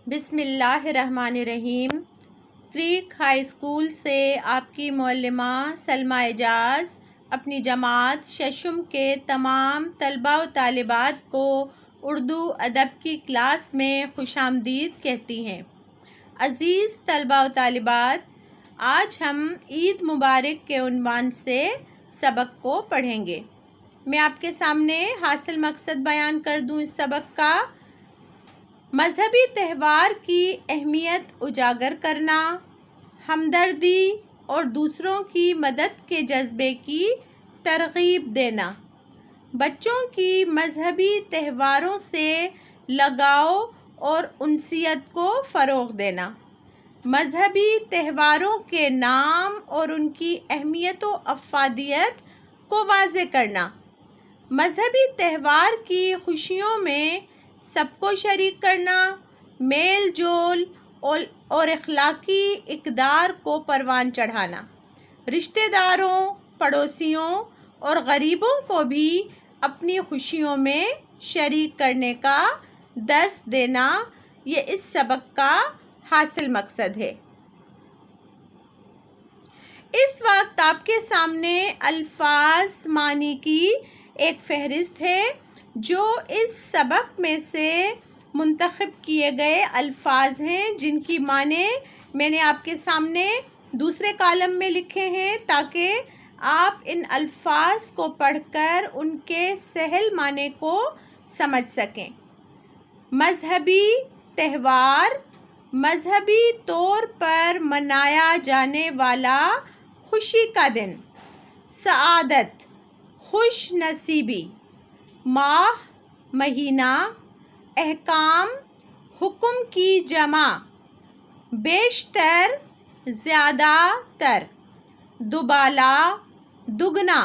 بسم اللہ الرحمن الرحیم۔ کریک ہائی اسکول سے آپ کی معلمہ سلمیٰ اعجاز اپنی جماعت ششم کے تمام طلباء و طالبات کو اردو ادب کی کلاس میں خوش آمدید کہتی ہیں۔ عزیز طلباء و طالبات، آج ہم عید مبارک کے عنوان سے سبق کو پڑھیں گے۔ میں آپ کے سامنے حاصل مقصد بیان کر دوں اس سبق کا۔ مذہبی تہوار کی اہمیت اجاگر کرنا، ہمدردی اور دوسروں کی مدد کے جذبے کی ترغیب دینا، بچوں کی مذہبی تہواروں سے لگاؤ اور انسیت کو فروغ دینا، مذہبی تہواروں کے نام اور ان کی اہمیت و افادیت کو واضح کرنا، مذہبی تہوار کی خوشیوں میں سب کو شریک کرنا، میل جول اور اخلاقی اقدار کو پروان چڑھانا، رشتہ داروں، پڑوسیوں اور غریبوں کو بھی اپنی خوشیوں میں شریک کرنے کا درس دینا، یہ اس سبق کا حاصل مقصد ہے۔ اس وقت آپ کے سامنے الفاظ معنی کی ایک فہرست ہے جو اس سبق میں سے منتخب کیے گئے الفاظ ہیں، جن کی معنی میں نے آپ کے سامنے دوسرے کالم میں لکھے ہیں تاکہ آپ ان الفاظ کو پڑھ کر ان کے سہل معنی کو سمجھ سکیں۔ مذہبی تہوار، مذہبی طور پر منایا جانے والا خوشی کا دن، سعادت، خوش نصیبی، ماہ، مہینہ، احکام، حکم کی جمع، بیشتر، زیادہ تر، دوبالا، دگنا،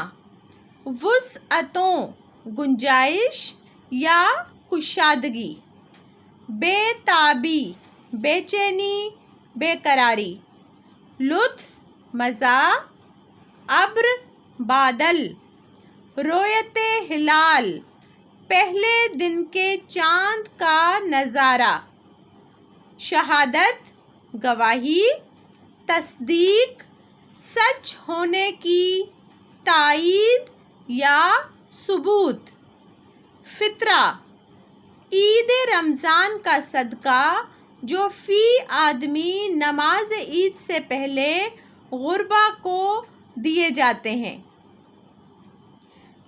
وسعتوں، گنجائش یا کشادگی، بے تابی، بے چینی، بے قراری، لطف، مزہ، ابر، بادل، رویت ہلال، پہلے دن کے چاند کا نظارہ، شہادت، گواہی، تصدیق، سچ ہونے کی تائید یا ثبوت، فطرہ، عید رمضان کا صدقہ جو فی آدمی نماز عید سے پہلے غربا کو دیے جاتے ہیں،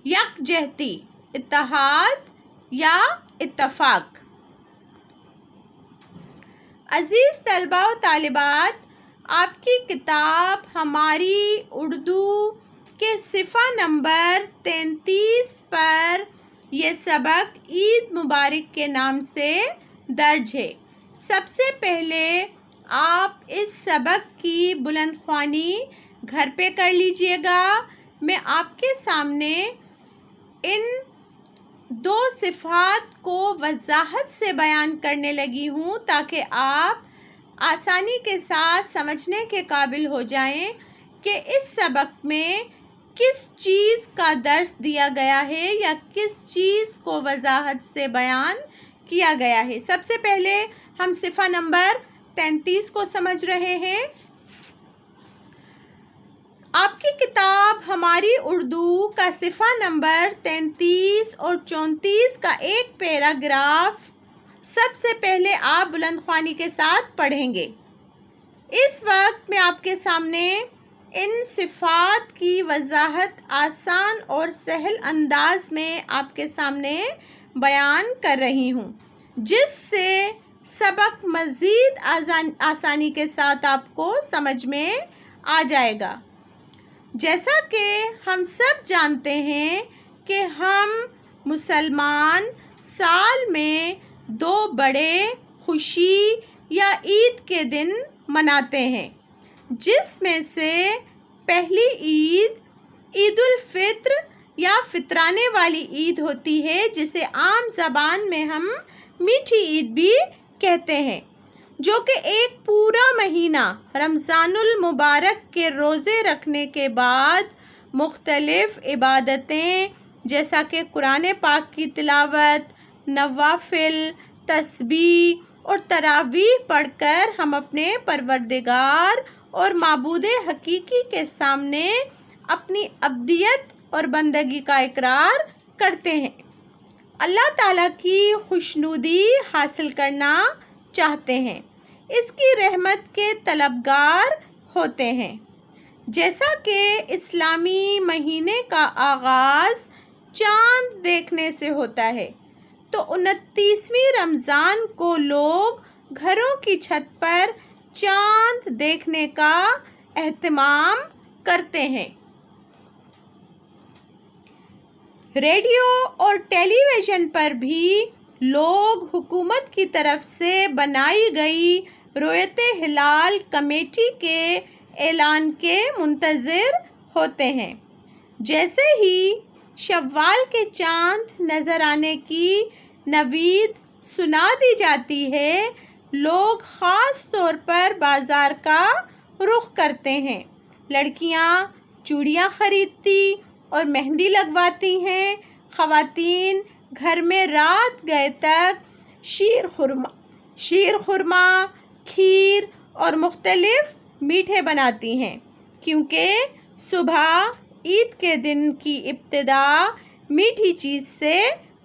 یکجہتی، اتحاد یا اتفاق۔ عزیز طلباء و طالبات، آپ کی کتاب ہماری اردو کے صفحہ نمبر 33 پر یہ سبق عید مبارک کے نام سے درج ہے۔ سب سے پہلے آپ اس سبق کی بلند خوانی گھر پہ کر لیجئے گا۔ میں آپ کے سامنے ان دو صفات کو وضاحت سے بیان کرنے لگی ہوں تاکہ آپ آسانی کے ساتھ سمجھنے کے قابل ہو جائیں کہ اس سبق میں کس چیز کا درس دیا گیا ہے یا کس چیز کو وضاحت سے بیان کیا گیا ہے۔ سب سے پہلے ہم صفحہ نمبر 33 کو سمجھ رہے ہیں۔ آپ کی کتاب ہماری اردو کا صفحہ نمبر 33 اور 34 کا ایک پیراگراف سب سے پہلے آپ بلند خوانی کے ساتھ پڑھیں گے۔ اس وقت میں آپ کے سامنے ان صفات کی وضاحت آسان اور سہل انداز میں آپ کے سامنے بیان کر رہی ہوں، جس سے سبق مزید آسانی کے ساتھ آپ کو سمجھ میں آ جائے گا۔ جیسا کہ ہم سب جانتے ہیں کہ ہم مسلمان سال میں 2 بڑے خوشی یا عید کے دن مناتے ہیں، جس میں سے پہلی عید عید الفطر یا فطرانے والی عید ہوتی ہے، جسے عام زبان میں ہم میٹھی عید بھی کہتے ہیں، جو کہ ایک پورا مہینہ رمضان المبارک کے روزے رکھنے کے بعد مختلف عبادتیں جیسا کہ قرآن پاک کی تلاوت، نوافل، تسبیح اور تراویح پڑھ کر ہم اپنے پروردگار اور معبود حقیقی کے سامنے اپنی عبدیت اور بندگی کا اقرار کرتے ہیں، اللہ تعالیٰ کی خوشنودی حاصل کرنا چاہتے ہیں، اس کی رحمت کے طلبگار ہوتے ہیں۔ جیسا کہ اسلامی مہینے کا آغاز چاند دیکھنے سے ہوتا ہے، تو 29ویں رمضان کو لوگ گھروں کی چھت پر چاند دیکھنے کا اہتمام کرتے ہیں۔ ریڈیو اور ٹیلی ویژن پر بھی لوگ حکومت کی طرف سے بنائی گئی رؤیت ہلال کمیٹی کے اعلان کے منتظر ہوتے ہیں۔ جیسے ہی شوال کے چاند نظر آنے کی نوید سنا دی جاتی ہے، لوگ خاص طور پر بازار کا رخ کرتے ہیں۔ لڑکیاں چوڑیاں خریدتی اور مہندی لگواتی ہیں، خواتین گھر میں رات گئے تک شیر خورما، کھیر اور مختلف میٹھے بناتی ہیں، کیونکہ صبح عید کے دن کی ابتدا میٹھی چیز سے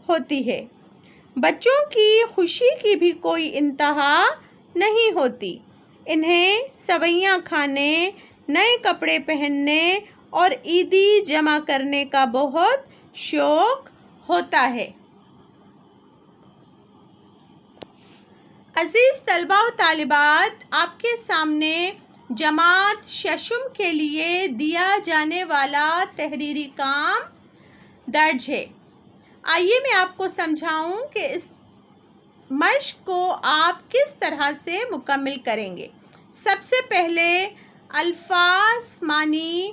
ہوتی ہے۔ بچوں کی خوشی کی بھی کوئی انتہا نہیں ہوتی، انہیں سوئیاں کھانے، نئے کپڑے پہننے اور عیدی جمع کرنے کا بہت شوق ہوتا ہے۔ عزیز طلباء و طالبات، آپ کے سامنے جماعت ششم کے لیے دیا جانے والا تحریری کام درج ہے۔ آئیے میں آپ کو سمجھاؤں کہ اس مشق کو آپ کس طرح سے مکمل کریں گے۔ سب سے پہلے الفاظ معنی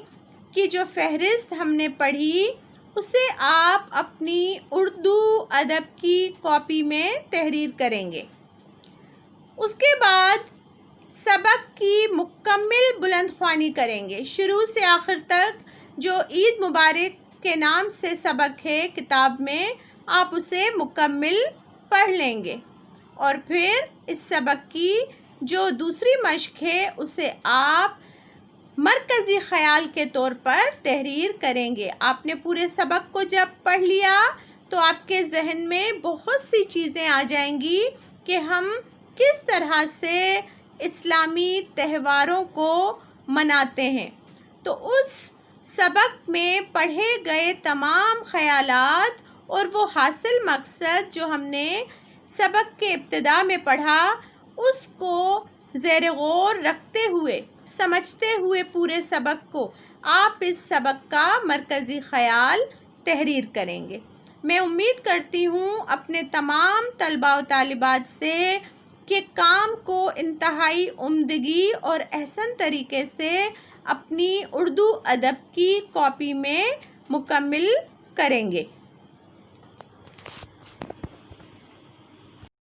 کی جو فہرست ہم نے پڑھی، اسے آپ اپنی اردو ادب کی کاپی میں تحریر کریں گے۔ اس کے بعد سبق کی مکمل بلند خوانی کریں گے، شروع سے آخر تک۔ جو عید مبارک کے نام سے سبق ہے کتاب میں، آپ اسے مکمل پڑھ لیں گے، اور پھر اس سبق کی جو دوسری مشق ہے اسے آپ مرکزی خیال کے طور پر تحریر کریں گے۔ آپ نے پورے سبق کو جب پڑھ لیا تو آپ کے ذہن میں بہت سی چیزیں آ جائیں گی کہ ہم کس طرح سے اسلامی تہواروں کو مناتے ہیں۔ تو اس سبق میں پڑھے گئے تمام خیالات اور وہ حاصل مقصد جو ہم نے سبق کے ابتدا میں پڑھا، اس کو زیر غور رکھتے ہوئے، سمجھتے ہوئے پورے سبق کو آپ اس سبق کا مرکزی خیال تحریر کریں گے۔ میں امید کرتی ہوں اپنے تمام طلباء و طالبات سے کہ کام کو انتہائی عمدگی اور احسن طریقے سے اپنی اردو ادب کی کاپی میں مکمل کریں گے۔